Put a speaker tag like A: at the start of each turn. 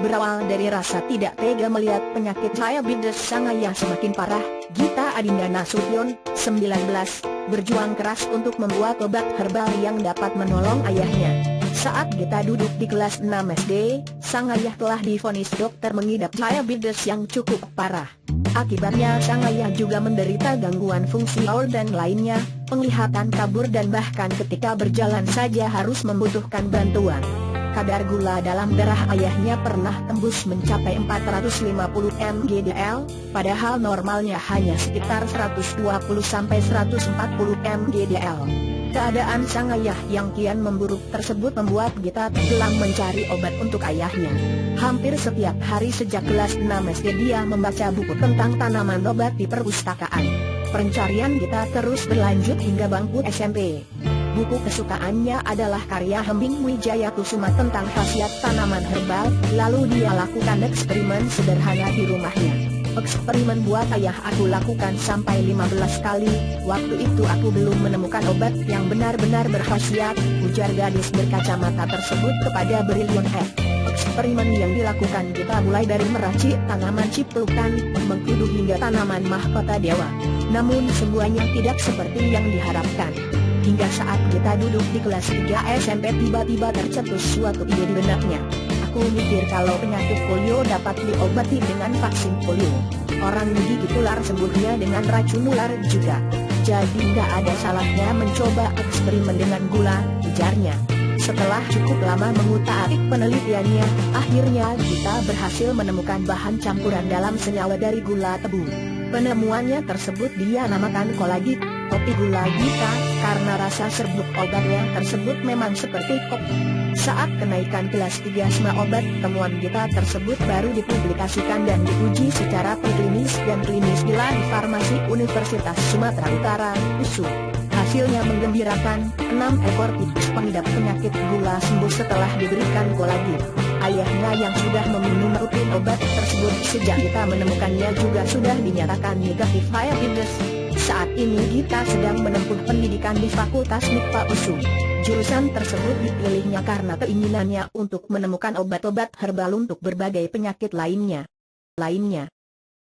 A: Berawal dari rasa tidak tega melihat penyakit diabetes sang ayah semakin parah, Gita Adinda Nasution, 19, berjuang keras untuk membuat obat herbal yang dapat menolong ayahnya. Saat Gita duduk di kelas 6 SD, sang ayah telah divonis dokter mengidap diabetes yang cukup parah. Akibatnya sang ayah juga menderita gangguan fungsi organ lainnya, penglihatan kabur dan bahkan ketika berjalan saja harus membutuhkan bantuan. Kadar gula dalam darah ayahnya pernah tembus mencapai 450 mgdl, padahal normalnya hanya sekitar 120-140 mgdl. Keadaan sang ayah yang kian memburuk tersebut membuat Gita tenggelam mencari obat untuk ayahnya. Hampir setiap hari sejak kelas 6 SD dia membaca buku tentang tanaman obat di perpustakaan. Pencarian Gita terus berlanjut hingga bangku SMP. Buku kesukaannya adalah karya Hembing Wijaya Kusuma tentang khasiat tanaman herbal, lalu dia lakukan eksperimen sederhana di rumahnya. Eksperimen buat ayah aku lakukan sampai 15 kali, waktu itu aku belum menemukan obat yang benar-benar berkhasiat, ujar gadis berkacamata tersebut kepada Brilliant Head. Eksperimen yang dilakukan kita mulai dari meracik tanaman ciplukan, mengkudu hingga tanaman mahkota dewa. Namun semuanya tidak seperti yang diharapkan. Hingga saat kita duduk di kelas 3 SMP tiba-tiba tercetus suatu ide di benaknya. Aku mikir kalau penyakit polio dapat diobati dengan vaksin polio. Orang digigit ular sembuhnya dengan racun ular juga. Jadi nggak ada salahnya mencoba eksperimen dengan gula, ujarnya. Setelah cukup lama mengutak-atik penelitiannya, akhirnya kita berhasil menemukan bahan campuran dalam senyawa dari gula tebu. Penemuannya tersebut dia namakan kolagit, kopi gula Gita, karena rasa serbuk obatnya tersebut memang seperti kopi. Saat kenaikan kelas 3 SMA obat, temuan Gita tersebut baru dipublikasikan dan diuji secara preklinis dan klinis di Lab Farmasi Universitas Sumatera Utara, USU. Hasilnya menggembirakan, 6 ekor tikus pengidap penyakit gula sembuh setelah diberikan kolagit. Ayahnya yang sudah meminum rutin obat tersebut sejak Gita menemukannya juga sudah dinyatakan negatif diabetes. Saat ini Gita sedang menempuh pendidikan di Fakultas MIPA USU. Jurusan tersebut dipilihnya karena keinginannya untuk menemukan obat-obat herbal untuk berbagai penyakit lainnya.